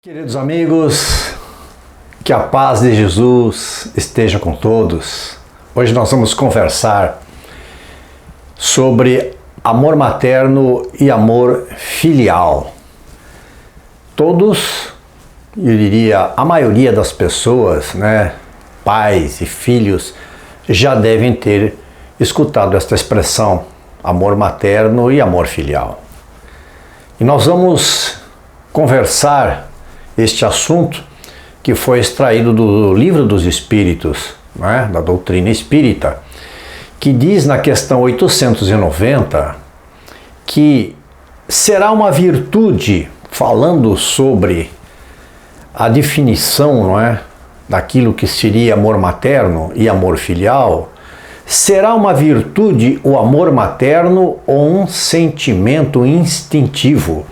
Queridos amigos, que a paz de Jesus esteja com todos. Hoje nós vamos conversar sobre amor materno e amor filial. Todos, eu diria, a maioria das pessoas, pais e filhos, já devem ter escutado esta expressão, amor materno e amor filial. E nós vamos conversar este assunto que foi extraído do Livro dos Espíritos, da doutrina espírita, que diz na questão 890 que será uma virtude, falando sobre a definição daquilo que seria amor materno e amor filial, será uma virtude o amor materno ou um sentimento instintivo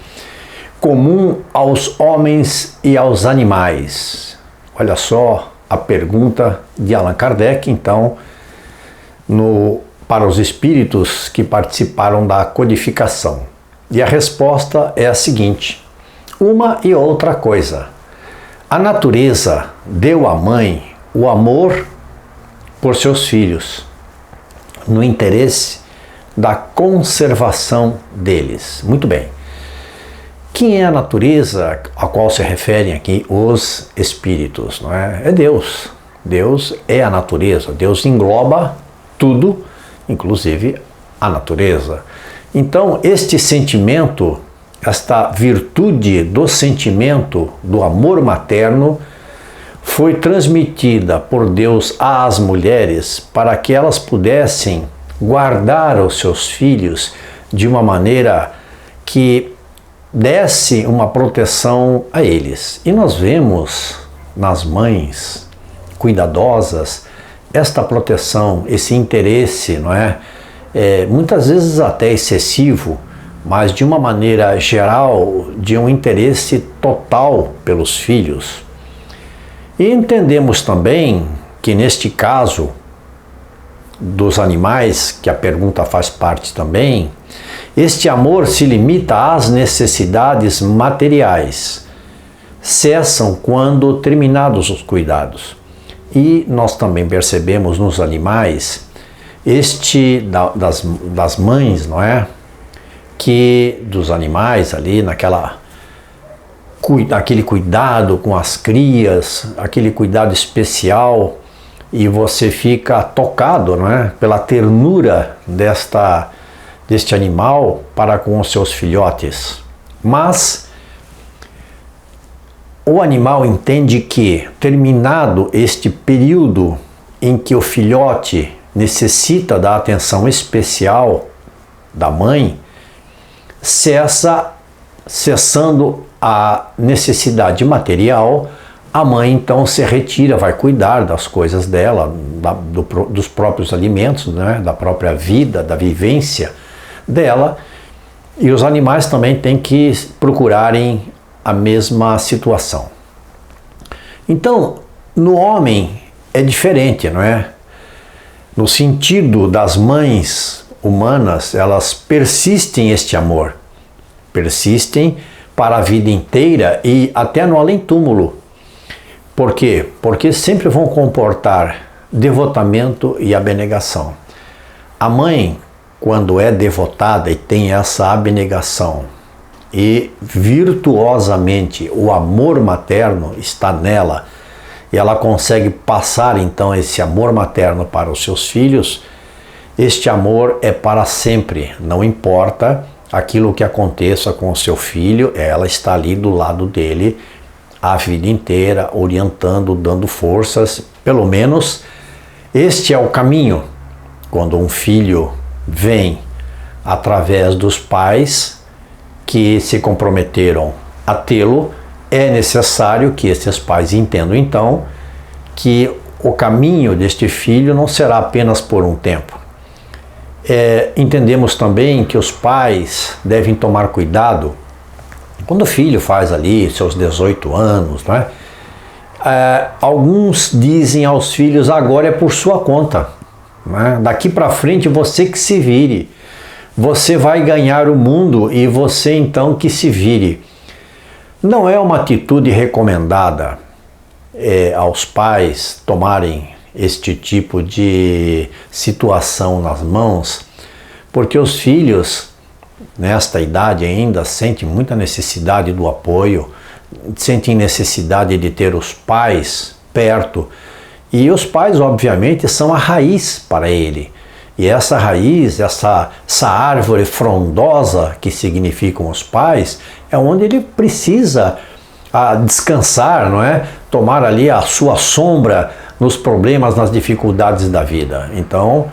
comum aos homens e aos animais? Olha só a pergunta de Allan Kardec, então, para os espíritos que participaram da codificação. E a resposta é a seguinte: uma e outra coisa. A natureza deu à mãe o amor por seus filhos, no interesse da conservação deles. Muito bem. Quem é a natureza a qual se referem aqui os espíritos? É Deus. Deus é a natureza. Deus engloba tudo, inclusive a natureza. Então, este sentimento, esta virtude do sentimento do amor materno, foi transmitida por Deus às mulheres para que elas pudessem guardar os seus filhos de uma maneira que desse uma proteção a eles. E nós vemos nas mães cuidadosas esta proteção, esse interesse, muitas vezes até excessivo, mas de uma maneira geral, de um interesse total pelos filhos. E entendemos também que neste caso dos animais, que a pergunta faz parte também, este amor se limita às necessidades materiais, cessam quando terminados os cuidados. E nós também percebemos nos animais, das mães, que dos animais ali, aquele cuidado com as crias, aquele cuidado especial, e você fica tocado pela ternura deste animal para com os seus filhotes. Mas o animal entende que, terminado este período em que o filhote necessita da atenção especial da mãe, cessando a necessidade material, a mãe então se retira, vai cuidar das coisas dela, dos próprios alimentos, da própria vida, da vivência dela, e os animais também têm que procurarem a mesma situação. Então, no homem é diferente, No sentido das mães humanas, elas persistem este amor, persistem para a vida inteira e até no além-túmulo. Por quê? Porque sempre vão comportar devotamento e abnegação. A mãe, quando é devotada e tem essa abnegação e virtuosamente o amor materno está nela, e ela consegue passar então esse amor materno para os seus filhos, este amor é para sempre, não importa aquilo que aconteça com o seu filho, ela está ali do lado dele a vida inteira, orientando, dando forças. Pelo menos este é o caminho. Quando um filho vem através dos pais que se comprometeram a tê-lo, é necessário que esses pais entendam então que o caminho deste filho não será apenas por um tempo. Entendemos também que os pais devem tomar cuidado quando o filho faz ali seus 18 anos, alguns dizem aos filhos: agora é por sua conta, daqui para frente você que se vire, você vai ganhar o mundo e você então que se vire. Não é uma atitude recomendada aos pais tomarem este tipo de situação nas mãos, porque os filhos, nesta idade ainda, sentem muita necessidade do apoio, sentem necessidade de ter os pais perto, e os pais, obviamente, são a raiz para ele. E essa raiz, essa árvore frondosa que significam os pais, é onde ele precisa descansar, não é? Tomar ali a sua sombra nos problemas, nas dificuldades da vida. Então,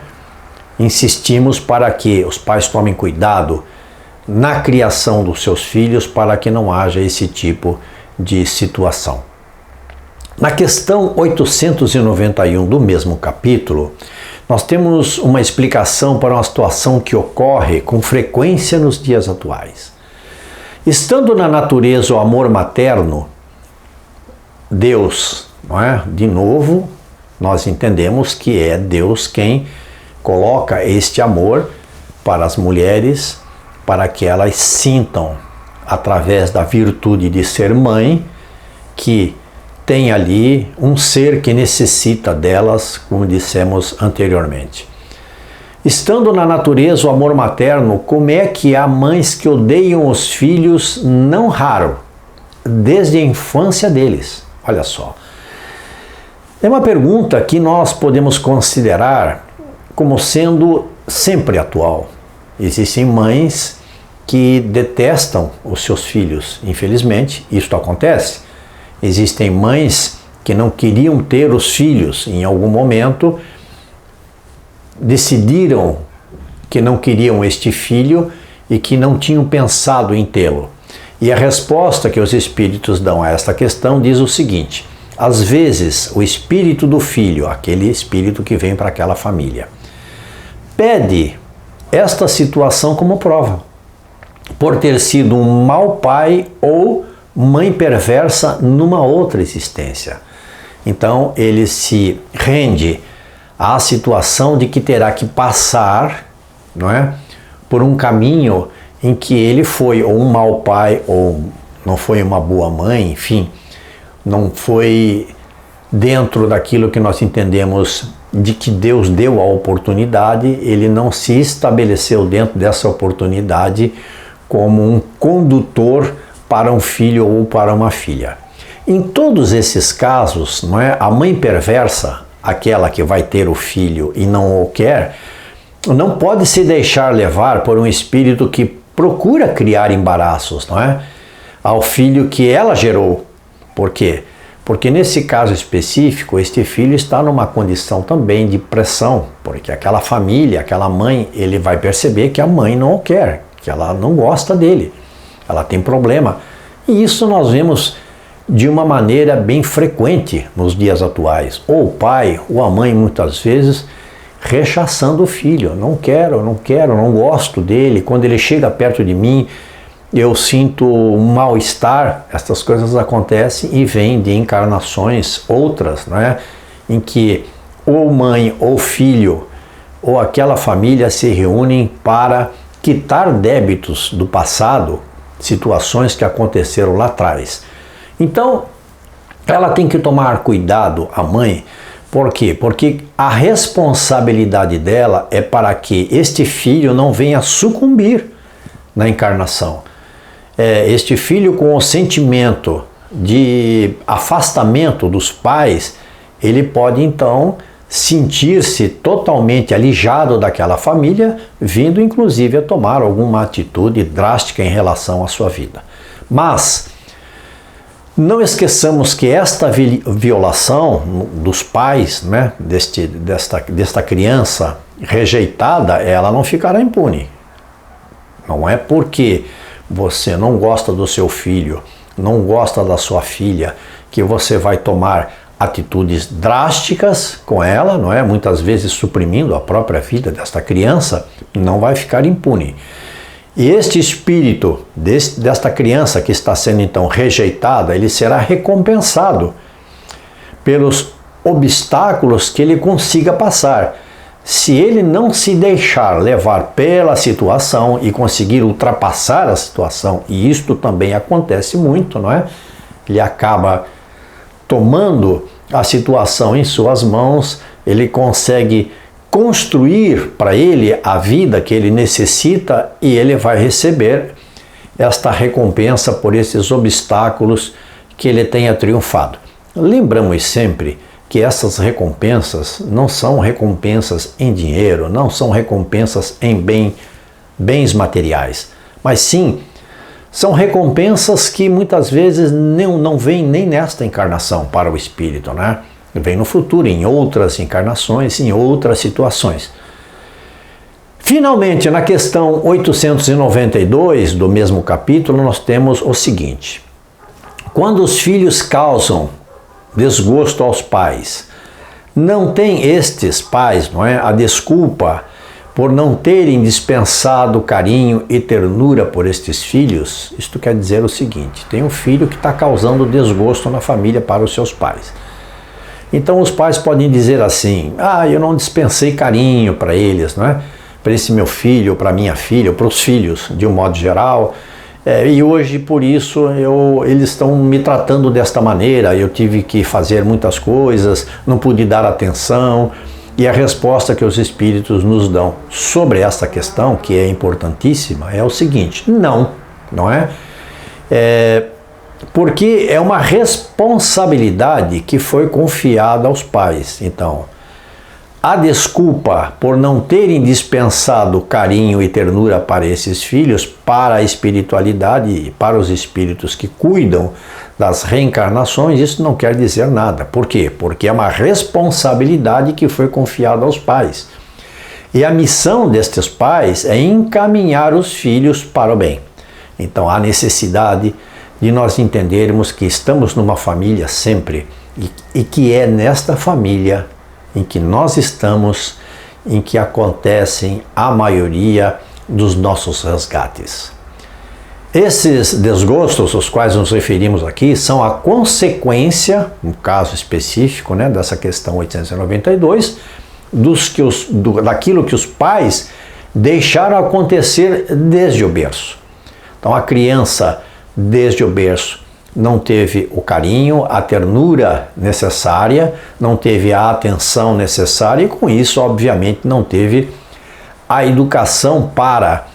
insistimos para que os pais tomem cuidado na criação dos seus filhos para que não haja esse tipo de situação. Na questão 891 do mesmo capítulo, nós temos uma explicação para uma situação que ocorre com frequência nos dias atuais. Estando na natureza o amor materno, Deus, não é? De novo, nós entendemos que é Deus quem coloca este amor para as mulheres, para que elas sintam, através da virtude de ser mãe, que tem ali um ser que necessita delas, como dissemos anteriormente. Estando na natureza o amor materno, como é que há mães que odeiam os filhos não raro, desde a infância deles? Olha só. É uma pergunta que nós podemos considerar como sendo sempre atual. Existem mães que detestam os seus filhos, infelizmente, isso acontece. Existem mães que não queriam ter os filhos, em algum momento decidiram que não queriam este filho e que não tinham pensado em tê-lo. E a resposta que os espíritos dão a esta questão diz o seguinte: às vezes o espírito do filho, aquele espírito que vem para aquela família, pede esta situação como prova, por ter sido um mau pai ou mãe perversa numa outra existência. Então ele se rende à situação de que terá que passar, não é, por um caminho em que ele foi ou um mau pai ou não foi uma boa mãe, enfim, não foi dentro daquilo que nós entendemos de que Deus deu a oportunidade, ele não se estabeleceu dentro dessa oportunidade como um condutor para um filho ou para uma filha. Em todos esses casos, não é, a mãe perversa, aquela que vai ter o filho e não o quer, não pode se deixar levar por um espírito que procura criar embaraços, não é, ao filho que ela gerou. Por quê? Porque nesse caso específico, este filho está numa condição também de pressão, porque aquela família, aquela mãe, ele vai perceber que a mãe não o quer, que ela não gosta dele, ela tem problema. E isso nós vemos de uma maneira bem frequente nos dias atuais. Ou o pai ou a mãe, muitas vezes, rechaçando o filho. Não quero, não gosto dele. Quando ele chega perto de mim, eu sinto um mal-estar. Essas coisas acontecem e vêm de encarnações outras, né, em que ou mãe ou filho ou aquela família se reúnem para quitar débitos do passado, situações que aconteceram lá atrás. Então, ela tem que tomar cuidado, a mãe. Por quê? Porque a responsabilidade dela é para que este filho não venha sucumbir na encarnação. Este filho com o sentimento de afastamento dos pais, ele pode então sentir-se totalmente alijado daquela família, vindo inclusive a tomar alguma atitude drástica em relação à sua vida. Mas não esqueçamos que esta violação dos pais, né, desta criança rejeitada, ela não ficará impune. Não é porque você não gosta do seu filho, não gosta da sua filha, que você vai tomar atitudes drásticas com ela, não é? Muitas vezes suprimindo a própria vida desta criança, não vai ficar impune. E este espírito desta criança que está sendo então rejeitada, ele será recompensado pelos obstáculos que ele consiga passar, se ele não se deixar levar pela situação e conseguir ultrapassar a situação, e isto também acontece muito, não é? Ele acaba tomando a situação em suas mãos, ele consegue construir para ele a vida que ele necessita e ele vai receber esta recompensa por esses obstáculos que ele tenha triunfado. Lembramos sempre que essas recompensas não são recompensas em dinheiro, não são recompensas em bens materiais, mas sim são recompensas que muitas vezes não vêm nem nesta encarnação para o espírito, né? Vem no futuro, em outras encarnações, em outras situações. Finalmente, na questão 892 do mesmo capítulo, nós temos o seguinte: quando os filhos causam desgosto aos pais, não tem estes pais, não é, a desculpa por não terem dispensado carinho e ternura por estes filhos? Isto quer dizer o seguinte: tem um filho que está causando desgosto na família para os seus pais. Então os pais podem dizer assim: eu não dispensei carinho para eles, não é? Para esse meu filho, para minha filha, para os filhos de um modo geral, e hoje por isso eles estão me tratando desta maneira, eu tive que fazer muitas coisas, não pude dar atenção. E a resposta que os espíritos nos dão sobre essa questão, que é importantíssima, é o seguinte: não é? Porque é uma responsabilidade que foi confiada aos pais. Então, a desculpa por não terem dispensado carinho e ternura para esses filhos, para a espiritualidade e para os espíritos que cuidam das reencarnações, isso não quer dizer nada. Por quê? Porque é uma responsabilidade que foi confiada aos pais. E a missão destes pais é encaminhar os filhos para o bem. Então há necessidade de nós entendermos que estamos numa família sempre e que é nesta família em que nós estamos, em que acontecem a maioria dos nossos resgates. Esses desgostos aos quais nos referimos aqui são a consequência, no caso específico, né, dessa questão 892, daquilo que os pais deixaram acontecer desde o berço. Então a criança, desde o berço, não teve o carinho, a ternura necessária, não teve a atenção necessária e com isso, obviamente, não teve a educação para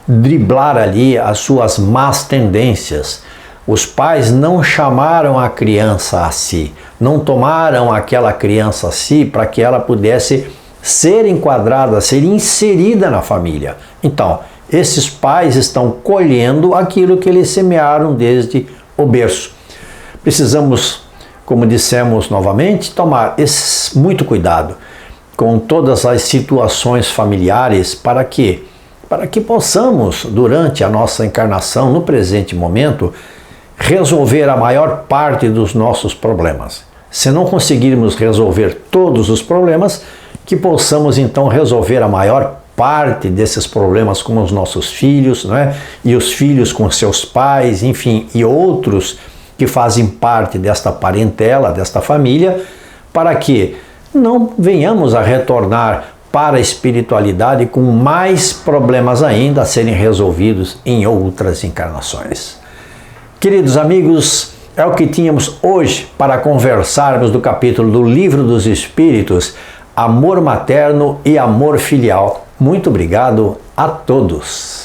driblar ali as suas más tendências. Os pais não chamaram a criança a si, não tomaram aquela criança a si para que ela pudesse ser enquadrada, ser inserida na família. Então, esses pais estão colhendo aquilo que eles semearam desde o berço. Precisamos, como dissemos novamente, tomar muito cuidado com todas as situações familiares para que possamos, durante a nossa encarnação, no presente momento, resolver a maior parte dos nossos problemas. Se não conseguirmos resolver todos os problemas, que possamos então resolver a maior parte desses problemas com os nossos filhos, não é? E os filhos com seus pais, enfim, e outros que fazem parte desta parentela, desta família, para que não venhamos a retornar para a espiritualidade com mais problemas ainda a serem resolvidos em outras encarnações. Queridos amigos, é o que tínhamos hoje para conversarmos do capítulo do Livro dos Espíritos, Amor Materno e Amor Filial. Muito obrigado a todos.